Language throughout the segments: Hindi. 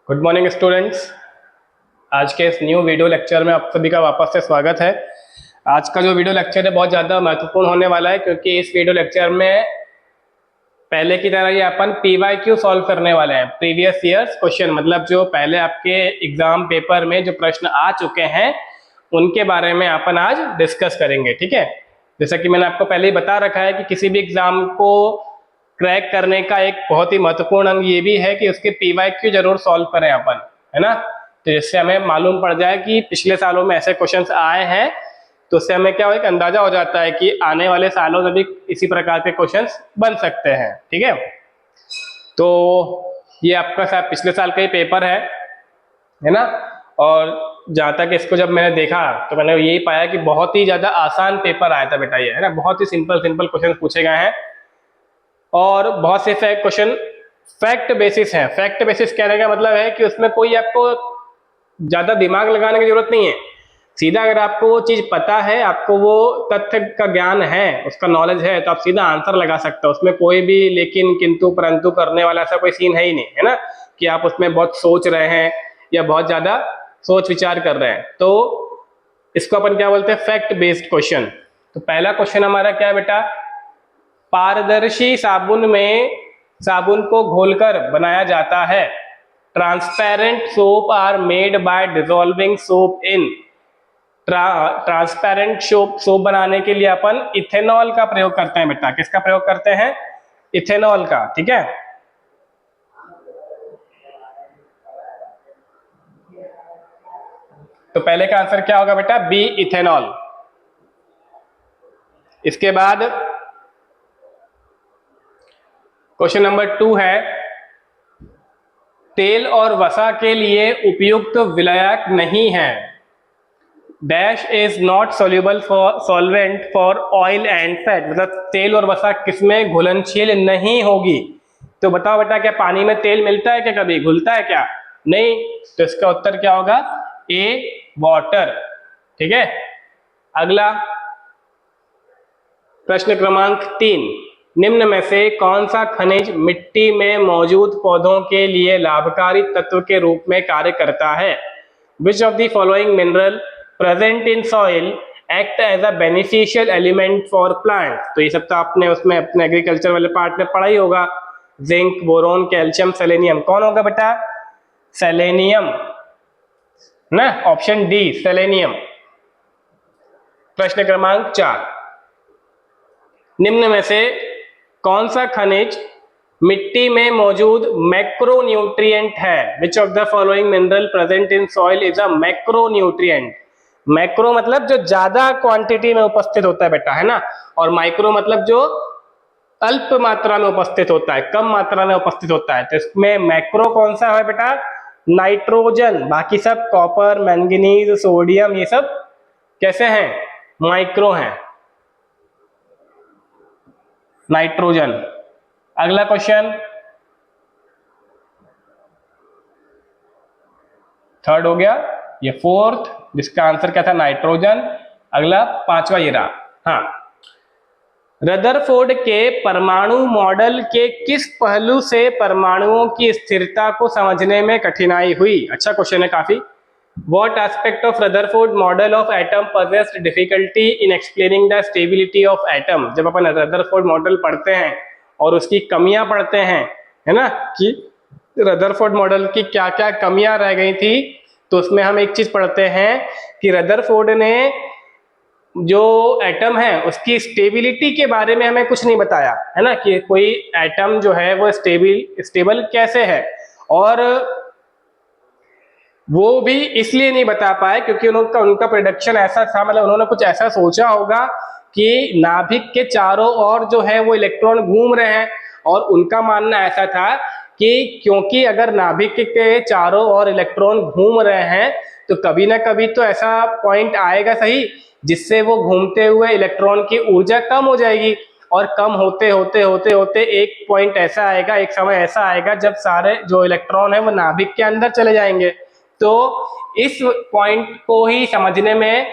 Good morning students. आज के इस न्यू वीडियो लेक्चर में आप सभी का वापस से स्वागत है। आज का जो वीडियो लेक्चर है बहुत ज़्यादा महत्वपूर्ण होने वाला है, क्योंकि इस वीडियो लेक्चर में पहले की तरह ही अपन PYQ सॉल्व करने वाले हैं, प्रीवियस ईयर्स क्वेश्चन। मतलब जो पहले आपके एग्जाम पेपर में जो प्रश्न आ चुके हैं उनके बारे में अपन आज डिस्कस करेंगे। ठीक है, जैसा कि मैंने आपको पहले ही बता रखा है कि किसी भी एग्जाम को क्रैक करने का एक बहुत ही महत्वपूर्ण अंग ये भी है कि उसके PYQ जरूर सॉल्व करें अपन, है ना। तो जिससे हमें मालूम पड़ जाए कि पिछले सालों में ऐसे क्वेश्चंस आए हैं, तो उससे हमें क्या हो, एक अंदाजा हो जाता है कि आने वाले सालों में भी इसी प्रकार के क्वेश्चंस बन सकते हैं। ठीक है, तो ये आपका शायद पिछले साल का ही पेपर है ना। और जहाँ तक इसको जब मैंने देखा तो मैंने यही पाया कि बहुत ही ज्यादा आसान पेपर आया था बेटा, ये है ना। बहुत ही सिंपल सिंपल क्वेश्चन पूछे गए हैं और बहुत से क्वेश्चन फैक्ट बेसिस है। फैक्ट बेसिस कहने का मतलब है कि उसमें कोई आपको ज्यादा दिमाग लगाने की जरूरत नहीं है। सीधा अगर आपको वो चीज पता है, आपको वो तथ्य का ज्ञान है, उसका नॉलेज है, तो आप सीधा आंसर लगा सकते हो। उसमें कोई भी लेकिन, किंतु, परंतु करने वाला ऐसा कोई सीन है ही नहीं, है ना, कि आप उसमें बहुत सोच रहे हैं या बहुत ज्यादा सोच विचार कर रहे हैं। तो इसको अपन क्या बोलते हैं, फैक्ट बेस्ड क्वेश्चन। तो पहला क्वेश्चन हमारा क्या है बेटा, पारदर्शी साबुन में साबुन को घोलकर बनाया जाता है। Transparent soap are made by dissolving soap in. Transparent soap बनाने के लिए अपन इथेनॉल का प्रयोग करते हैं बेटा। किसका प्रयोग करते हैं? इथेनॉल का। ठीक है, तो पहले का आंसर क्या होगा बेटा, बी, इथेनॉल। इसके बाद क्वेश्चन नंबर 2 है, तेल और वसा के लिए उपयुक्त विलायक नहीं है। Dash is not soluble for solvent for oil and fat. मतलब तेल और वसा किसमें घुलनशील नहीं होगी। तो बताओ बेटा, क्या पानी में तेल मिलता है क्या, कभी घुलता है क्या? नहीं। तो इसका उत्तर क्या होगा, ए, वाटर। ठीक है, अगला प्रश्न क्रमांक 3, निम्न में से कौन सा खनिज मिट्टी में मौजूद पौधों के लिए लाभकारी तत्व के रूप में कार्य करता है? Which of the following mineral present in soil act as a beneficial element for plants? तो ये सब तो आपने उसमें अपने एग्रीकल्चर वाले पार्ट में पढ़ा ही होगा। Zinc, boron, calcium, selenium. कौन होगा बेटा? सेलेनियम ना, ऑप्शन डी, सेलेनियम। प्रश्न क्रमांक 4, निम्न में से कौन सा खनिज मिट्टी में मौजूद मैक्रोन्यूट्रिएंट है? Which of the following mineral present in soil is a macronutrient. Macro मतलब जो ज्यादा क्वांटिटी में उपस्थित होता है बेटा, है ना। और माइक्रो मतलब जो अल्प मात्रा में उपस्थित होता है, कम मात्रा में उपस्थित होता है। तो इसमें मैक्रो कौन सा है बेटा? नाइट्रोजन। बाकी सब कॉपर, मैंगनीज, सोडियम, ये सब कैसे हैं? माइक्रो हैं, नाइट्रोजन। अगला क्वेश्चन, थर्ड हो गया, ये फोर्थ, जिसका आंसर क्या था, नाइट्रोजन। अगला पांचवा ये रहा। हाँ, रदरफोर्ड के परमाणु मॉडल के किस पहलू से परमाणुओं की स्थिरता को समझने में कठिनाई हुई? अच्छा क्वेश्चन है काफी। What aspect of Rutherford model of atom possessed difficulty in explaining the stability of atom? जब अपन रदरफोर्ड मॉडल पढ़ते हैं और उसकी कमियां पढ़ते हैं, है ना, कि रदरफोर्ड मॉडल की क्या क्या कमियां रह गई थी, तो उसमें हम एक चीज पढ़ते हैं कि रदरफोर्ड ने जो एटम है उसकी स्टेबिलिटी के बारे में हमें कुछ नहीं बताया, है ना, कि कोई एटम जो है वो स्टेबल कैसे है। और वो भी इसलिए नहीं बता पाए क्योंकि उनका प्रोडक्शन ऐसा था, मतलब उन्होंने कुछ ऐसा सोचा होगा कि नाभिक के चारों ओर जो है वो इलेक्ट्रॉन घूम रहे हैं, और उनका मानना ऐसा था कि क्योंकि अगर नाभिक के चारों ओर इलेक्ट्रॉन घूम रहे हैं तो कभी ना कभी तो ऐसा पॉइंट आएगा सही जिससे वो घूमते हुए इलेक्ट्रॉन की ऊर्जा कम हो जाएगी, और कम होते होते होते होते एक पॉइंट ऐसा आएगा, एक समय ऐसा आएगा जब सारे जो इलेक्ट्रॉन है वो नाभिक के अंदर चले जाएंगे। तो इस पॉइंट को ही समझने में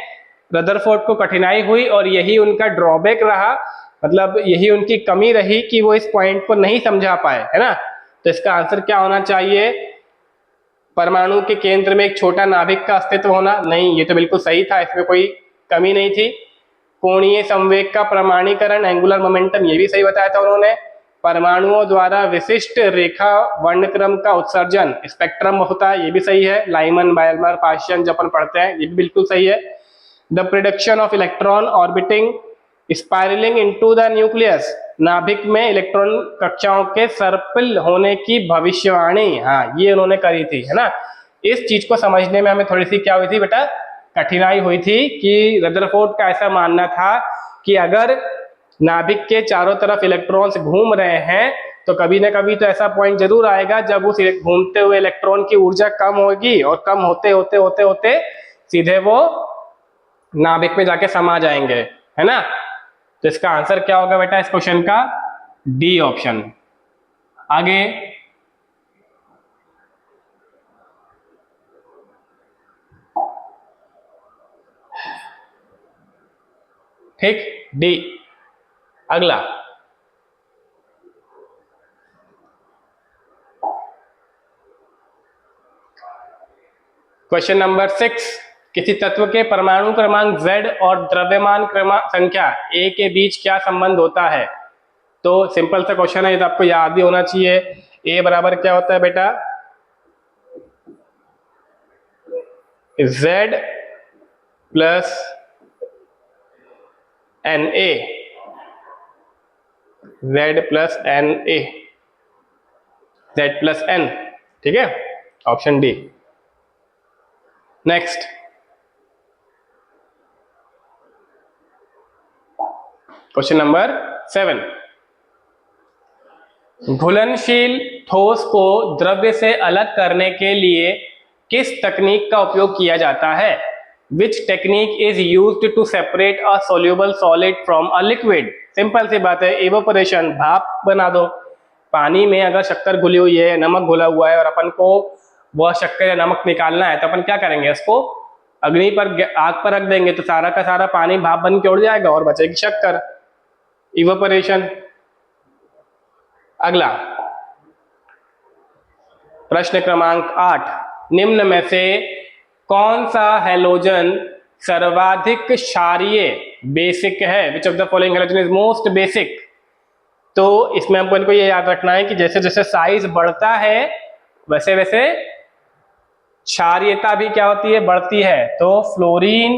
रदरफोर्ड को कठिनाई हुई और यही उनका ड्रॉबैक रहा, मतलब यही उनकी कमी रही कि वो इस पॉइंट को नहीं समझा पाए, है ना। तो इसका आंसर क्या होना चाहिए? परमाणु के केंद्र में एक छोटा नाभिक का अस्तित्व होना, नहीं ये तो बिल्कुल सही था, इसमें कोई कमी नहीं थी। कोणीय संवेग का प्रमाणीकरण, एंगुलर मोमेंटम, ये भी सही बताया था उन्होंने। परमाणुओं द्वारा विशिष्ट रेखा वर्णक्रम का उत्सर्जन स्पेक्ट्रम होता है, ये भी सही है। लाइमन, बायलमर, पाशियन जो अपन पढ़ते हैं, ये भी बिल्कुल सही है। The production of electron orbiting spiralling into the nucleus, नाभिक में इलेक्ट्रॉन कक्षाओं के सर्पिल होने की भविष्यवाणी, हाँ ये उन्होंने करी थी, है ना। इस चीज को समझने में हमें थोड़ी सी क्या हुई थी बेटा, कठिनाई हुई थी कि रदरफोर्ड का ऐसा मानना था कि अगर नाभिक के चारों तरफ इलेक्ट्रॉन्स घूम रहे हैं तो कभी ना कभी तो ऐसा पॉइंट जरूर आएगा जब उस घूमते हुए इलेक्ट्रॉन की ऊर्जा कम होगी और कम होते होते होते होते सीधे वो नाभिक में जाके समा जाएंगे, है ना। तो इसका आंसर क्या होगा बेटा इस क्वेश्चन का, डी ऑप्शन। आगे ठीक, डी। अगला क्वेश्चन नंबर 6, किसी तत्व के परमाणु क्रमांक Z और द्रव्यमान क्रमांक संख्या A के बीच क्या संबंध होता है। तो सिंपल सा क्वेश्चन है, ये तो आपको याद ही होना चाहिए। A बराबर क्या होता है बेटा, Z plus NA, Z plus NA, Z plus N, ठीक है, option D. Next question number 7, घुलनशील ठोस को द्रव्य से अलग करने के लिए किस तकनीक का उपयोग किया जाता है। Which technique is used to separate a soluble solid from a liquid. Simple सी बात है, इवेपोरेशन, भाप बना दो। पानी में अगर शक्कर घुली हुई है, नमक घुला हुआ है और अपन को वह शक्कर या नमक निकालना है तो अपन क्या करेंगे, इसको अग्नि पर, आग पर रख देंगे तो सारा का सारा पानी भाप बन के उड़ जाएगा और बचेगी शक्कर, इवेपोरेशन। अगला प्रश्न क्रमांक 8, निम्न में से कौन सा हैलोजन सर्वाधिक क्षारीय बेसिक है। Which of the following halogen is most basic. तो इसमें अपन को ये याद रखना है कि जैसे जैसे साइज बढ़ता है वैसे वैसे क्षारीयता भी क्या होती है, बढ़ती है। तो फ्लोरीन,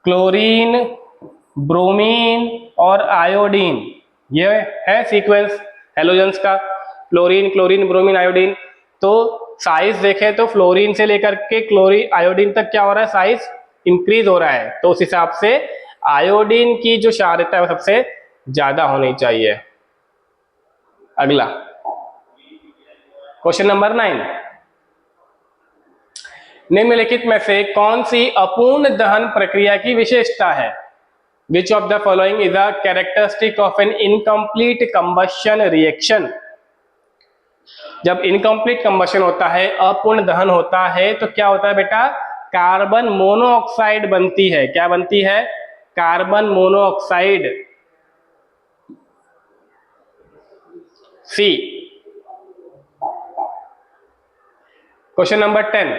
क्लोरीन, ब्रोमीन और आयोडीन, ये है सीक्वेंस हैलोजेंस का, फ्लोरीन, क्लोरीन, ब्रोमीन, आयोडीन। तो साइज देखें तो फ्लोरीन से लेकर के क्लोरीन, आयोडीन तक क्या हो रहा है, साइज इंक्रीज हो रहा है। तो उस हिसाब से आयोडीन की जो क्षारीयता है वो सबसे ज्यादा होनी चाहिए। अगला क्वेश्चन नंबर 9, निम्नलिखित में से कौन सी अपूर्ण दहन प्रक्रिया की विशेषता है। Which of the following is a characteristic of N incomplete combustion reaction. जब इनकम्प्लीट कंबशन होता है, अपूर्ण दहन होता है, तो क्या होता है बेटा, कार्बन मोनोऑक्साइड बनती है। क्या बनती है, कार्बन मोनोऑक्साइड, सी। क्वेश्चन नंबर 10,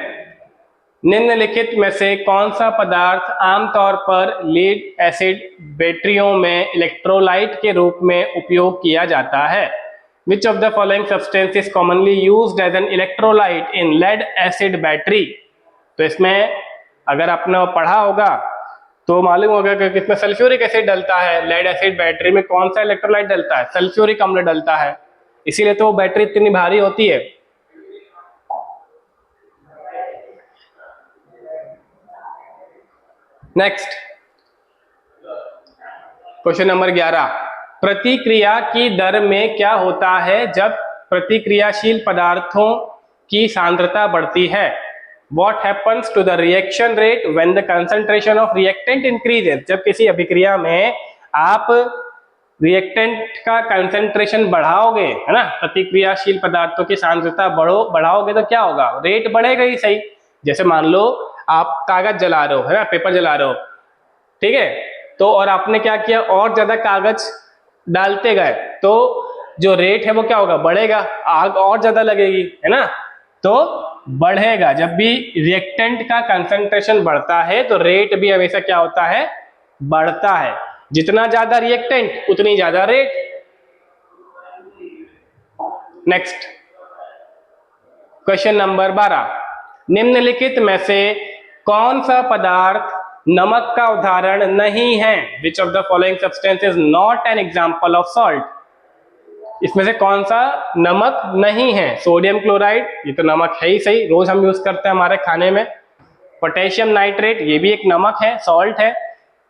निम्नलिखित में से कौन सा पदार्थ आमतौर पर लीड एसिड बैटरियों में इलेक्ट्रोलाइट के रूप में उपयोग किया जाता है। Which of the following substance is commonly used as an electrolyte in lead acid battery। तो इसमें अगर आपने पढ़ा होगा तो मालूम होगा कि इसमें सल्फ्यूरिक एसिड डलता है। लेड एसिड बैटरी में कौन सा इलेक्ट्रोलाइट डलता है, सल्फ्यूरिक अम्ल डलता है, इसीलिए तो वो बैटरी इतनी भारी होती है। नेक्स्ट क्वेश्चन नंबर 11, प्रतिक्रिया की दर में क्या होता है जब प्रतिक्रियाशील पदार्थों की सांद्रता बढ़ती है। What happens to the reaction rate when the concentration of reactant increases। जब किसी अभिक्रिया में आप रिएक्टेंट का कंसेंट्रेशन बढ़ाओगे, है ना, प्रतिक्रियाशील पदार्थों की सांद्रता बढ़ाओगे तो क्या होगा, रेट बढ़ेगा ही सही। जैसे मान लो आप कागज जला रहे हो, है ना, पेपर जला रहे हो, ठीक है, तो और आपने क्या किया, और ज्यादा कागज डालते गए तो जो रेट है वो क्या होगा, बढ़ेगा, आग और ज्यादा लगेगी, है ना। तो बढ़ेगा। जब भी रिएक्टेंट का कंसंट्रेशन बढ़ता है तो रेट भी हमेशा क्या होता है, बढ़ता है। जितना ज्यादा रिएक्टेंट उतनी ज्यादा रेट। नेक्स्ट क्वेश्चन नंबर 12, निम्नलिखित में से कौन सा पदार्थ नमक का उदाहरण नहीं है? Which of the following substance is not an example of salt? इसमें से कौन सा नमक नहीं है? सोडियम क्लोराइड, ये तो नमक है ही सही, रोज हम यूज करते हैं हमारे खाने में। पोटेशियम नाइट्रेट, ये भी एक नमक है, सॉल्ट है।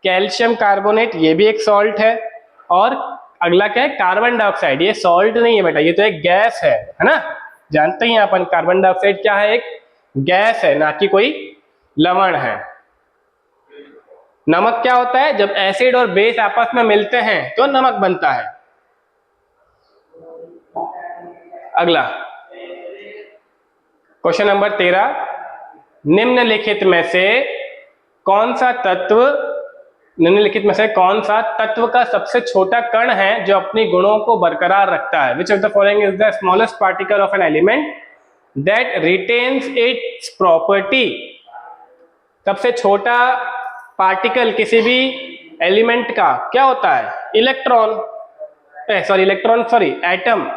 कैल्शियम कार्बोनेट, ये भी एक सॉल्ट है। और अगला क्या है, कार्बन डाइऑक्साइड, ये सॉल्ट नहीं है बेटा, ये तो एक गैस है ना। जानते हैं अपन कार्बन डाइऑक्साइड क्या है, एक गैस है, ना कि कोई लवण है। नमक क्या होता है, जब एसिड और बेस आपस में मिलते हैं तो नमक बनता है। अगला क्वेश्चन नंबर 13, निम्नलिखित में से कौन सा तत्व का सबसे छोटा कण है जो अपनी गुणों को बरकरार रखता है? Which of the following is the smallest particle of an element that retains it's property? सबसे छोटा पार्टिकल किसी भी एलिमेंट का क्या होता है? एटम।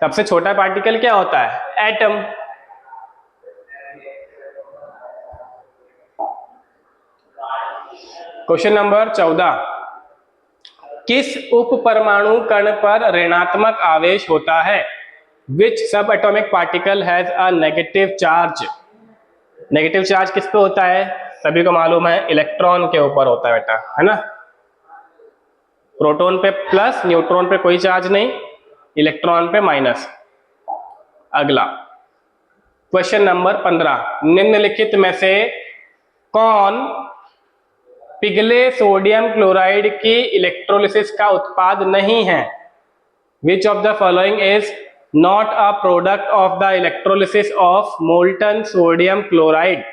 सबसे छोटा पार्टिकल क्या होता है? एटम। क्वेश्चन नंबर 14, किस उप परमाणु कण पर ऋणात्मक आवेश होता है? विच सब atomic particle has a negative charge? Negative charge किस पे होता है? सभी को मालूम है, इलेक्ट्रॉन के ऊपर होता है बेटा, है ना। प्रोटॉन पे प्लस, न्यूट्रॉन पे कोई चार्ज नहीं, इलेक्ट्रॉन पे माइनस। अगला क्वेश्चन नंबर 15, निम्नलिखित में से कौन पिघले सोडियम क्लोराइड की इलेक्ट्रोलिसिस का उत्पाद नहीं है? Which of the following is not a product of the electrolysis of molten sodium chloride?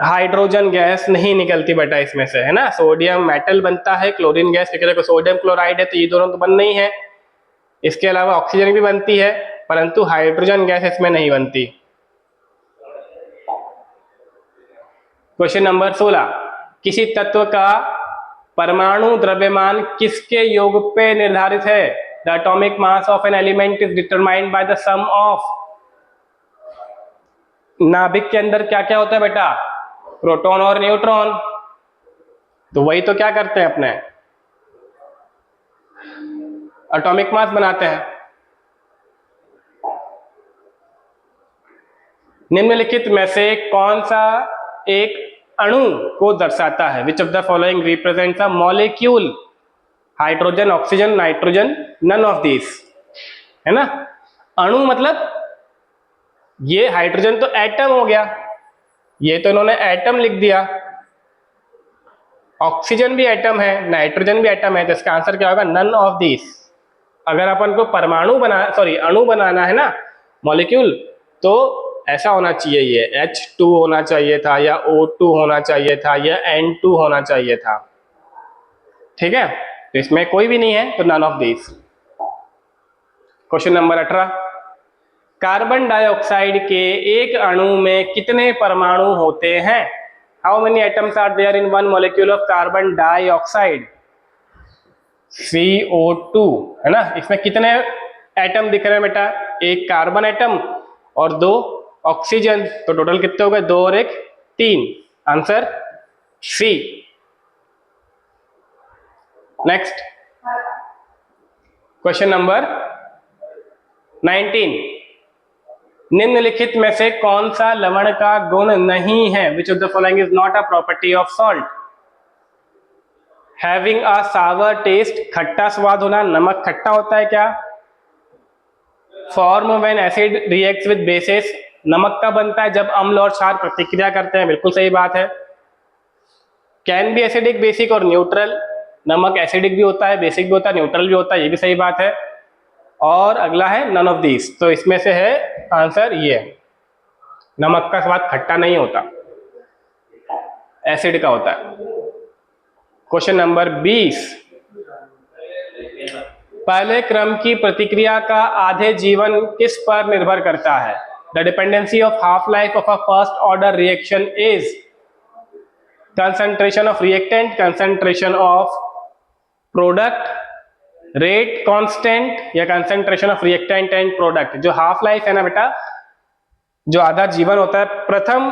Hydrogen gas नहीं निकलती बेटा इसमें से, है ना। सोडियम मेटल बनता है, क्लोरीन गैस, लेकिन देखो सोडियम क्लोराइड है तो ये दोनों तो बन नहीं है। इसके अलावा ऑक्सीजन भी बनती है, परंतु हाइड्रोजन गैस इसमें नहीं बनती। क्वेश्चन नंबर 16, किसी तत्व का परमाणु द्रव्यमान किसके योग पे निर्धारित है? The atomic mass of an element is determined by the sum of. नाभिक के अंदर क्या क्या होता है बेटा? प्रोटॉन और न्यूट्रॉन। तो वही तो क्या करते हैं, अपने एटॉमिक मास बनाते हैं। निम्नलिखित में से कौन सा एक अणु को दर्शाता है? Which of the following represents a molecule? Hydrogen, oxygen, nitrogen, none of this, है ना। अणु मतलब ये हाइड्रोजन तो एटम हो गया, ये तो इन्होंने एटम लिख दिया। ऑक्सीजन भी एटम है, नाइट्रोजन भी एटम है, तो इसका आंसर क्या होगा? None of this. अगर अपन को अणु बनाना है ना, मॉलिक्यूल, तो ऐसा होना चाहिए, ये H2 होना चाहिए था, या O2 होना चाहिए था, या N2 होना चाहिए था। ठीक है, तो इसमें कोई भी नहीं है, तो none of this. Question number 18, carbon dioxide के एक अणु में कितने परमाणु होते हैं? How many atoms are there in one molecule of carbon dioxide? CO2, है ना। इसमें कितने एटम दिख रहे हैं बेटा? एक कार्बन एटम और 2 ऑक्सीजन, तो टोटल कितने हो गए? 2 और 1 3। Answer C। Next question number 19, निम्नलिखित में से कौन सा लवण का गुण नहीं है? Which of the following is not a property of salt? Having a sour taste, खट्टा स्वाद होना। नमक खट्टा होता है क्या? Form when acid reacts with bases, नमक का बनता है जब अम्ल और क्षार प्रतिक्रिया करते हैं, बिल्कुल सही बात है। कैन बी एसिडिक, बेसिक और न्यूट्रल, नमक एसिडिक भी होता है, बेसिक भी होता है, न्यूट्रल भी होता है, ये भी सही बात है। और अगला है नन ऑफ दीज, तो इसमें से है आंसर ये, नमक का स्वाद खट्टा नहीं होता, एसिड का होता है। क्वेश्चन नंबर 20, पहले क्रम की प्रतिक्रिया का आधे जीवन किस पर निर्भर करता है? The dependency of half life of a first order reaction is concentration of reactant, concentration of product, rate constant या concentration of reactant and product. जो हाफ लाइफ है ना बेटा, जो आधा जीवन होता है प्रथम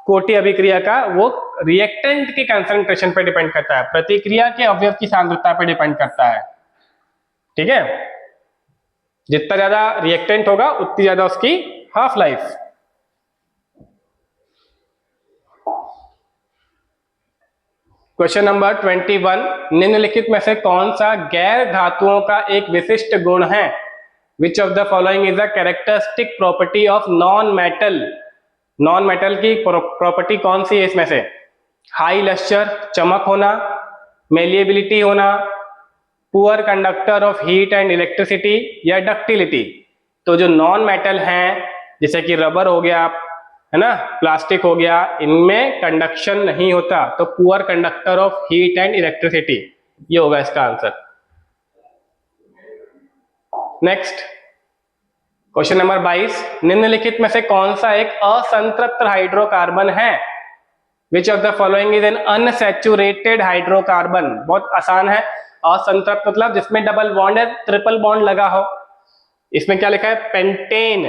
कोटि अभिक्रिया का, वो रिएक्टेंट के कंसंट्रेशन पे डिपेंड करता है, प्रतिक्रिया के अवयव की सांद्रता पे डिपेंड करता है। ठीक है, जितना ज्यादा रिएक्टेंट होगा उतनी ज्यादा उसकी हाफ लाइफ। क्वेश्चन नंबर 21, निम्नलिखित में से कौन सा गैर धातुओं का एक विशिष्ट गुण है? Which of the following is the characteristic property of non metal? Non metal की प्रॉपर्टी कौन सी है इसमें से? हाई लस्टर, चमक होना, मेलिएबिलिटी होना, poor conductor of heat and electricity या डक्टिलिटी। तो जो नॉन मेटल हैं जैसे कि रबर हो गया, है ना, प्लास्टिक हो गया, इनमें कंडक्शन नहीं होता, तो poor conductor of heat and electricity, ये होगा इसका आंसर। नेक्स्ट क्वेश्चन नंबर 22, निम्नलिखित में से कौन सा एक असंतृप्त हाइड्रोकार्बन है? Which of the following is an unsaturated hydrocarbon? बहुत आसान है। असंतृप्त मतलब जिसमें डबल बॉन्ड है, ट्रिपल बॉन्ड लगा हो। इसमें क्या लिखा है? पेंटेन,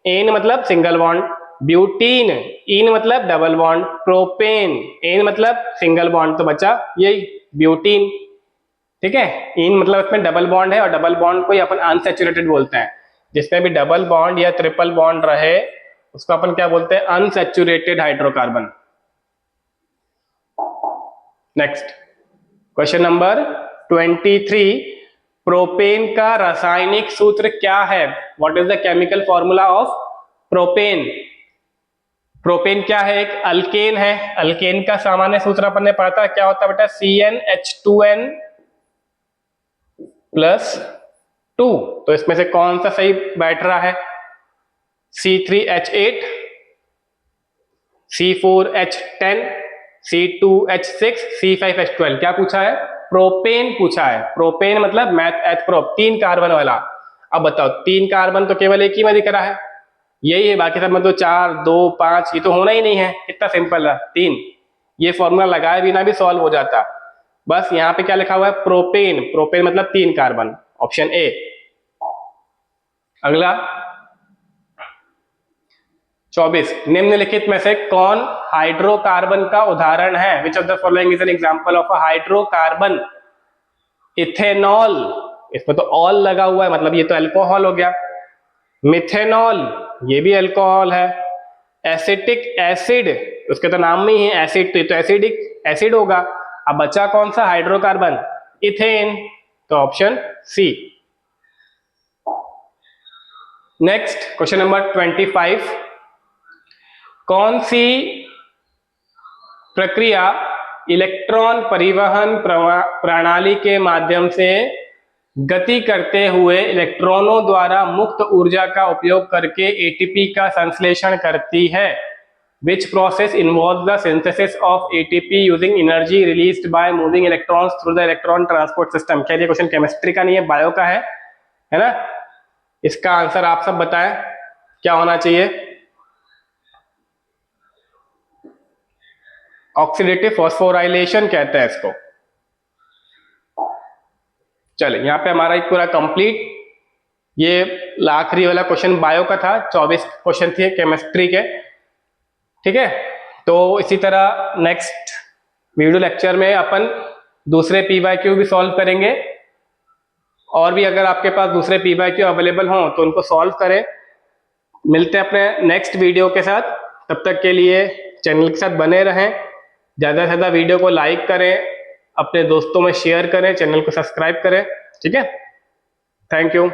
एन मतलब सिंगल बॉन्ड, ब्यूटीन, इन मतलब डबल बॉन्ड, प्रोपेन, एन मतलब सिंगल बॉन्ड, तो बचा यही ब्यूटीन। ठीक है, इन मतलब इसमें डबल बॉन्ड है और डबल बॉन्ड को ही अपन अनसैचुरेटेड बोलते हैं। जिसमें भी डबल बॉन्ड या ट्रिपल बॉन्ड रहे उसको अपन क्या बोलते हैं? Unsaturated hydrocarbon. Next question number 23, propane का रासायनिक सूत्र क्या है? What is the chemical formula of propane? Propane क्या है? एक अल्केन है। अल्केन का सामान्य सूत्र अपन ने पढ़ा था, क्या होता है बेटा? CnH2n + 2। तो इसमें से कौन सा सही बैठ रहा है? C3H8, C4H10, C2H6, C5H12। क्या पूछा है? प्रोपेन पूछा है। प्रोपेन मतलब मैथ एथ प्रोप, 3 कार्बन वाला। अब बताओ, 3 कार्बन तो केवल एक ही में दिख रहा है, यही है, बाकी सब में तो 4, 2, 5, ये तो होना ही नहीं है। कितना सिंपल है, 3। ये फॉर्मूला लगाए बिना भी सॉल्व हो जाता। बस यहाँ पे क्या लिखा हुआ है? प्रोपेन। प्रोपेन मतलब 3 कार्बन, ऑप्शन ए। अगला 24, निम्नलिखित में से कौन हाइड्रोकार्बन का उदाहरण है? Which of the following is an example of a hydrocarbon? Ethanol, इसमें तो ऑल लगा हुआ है, मतलब ये तो अल्कोहल हो गया। मिथेनॉल, ये भी अल्कोहल है। एसिटिक एसिड, उसके तो नाम में ही है एसिड, तो ये तो एसिडिक एसिड होगा। अब बचा कौन सा हाइड्रोकार्बन? इथेन, तो option C. Next question number 25, कौन सी प्रक्रिया इलेक्ट्रॉन परिवहन प्रणाली के माध्यम से गति करते हुए इलेक्ट्रॉनों द्वारा मुक्त ऊर्जा का उपयोग करके एटीपी का संश्लेषण करती है? Which process involve the synthesis of ATP using energy released by moving electrons through the electron transport system? क्या ये क्वेश्चन केमिस्ट्री का नहीं है, बायो का है ना? इसका आंसर आप सब बताएं, क्या होना चाहिए? ऑक्सीडेटिव फॉस्फोराइलेशन कहते हैं इसको। चलिए, यहाँ पे हमारा एक पूरा कंप्लीट, ये आखिरी वाला क्वेश्चन बायो का था, 24 क्वेश्चन थे केमिस्ट्री के। ठीक है, तो इसी तरह नेक्स्ट वीडियो लेक्चर में अपन दूसरे PYQ भी सॉल्व करेंगे, और भी अगर आपके पास दूसरे PYQ अवेलेबल हों तो उनको सॉल्व करें। मिलते हैं अपने नेक्स्ट वीडियो के साथ, तब तक के लिए चैनल के साथ बने रहें, ज़्यादा से ज़्यादा वीडियो को लाइक करें, अपने दोस्तों में शेयर करें, चैनल को सब्सक्राइब करें। ठीक है, थैंक यू।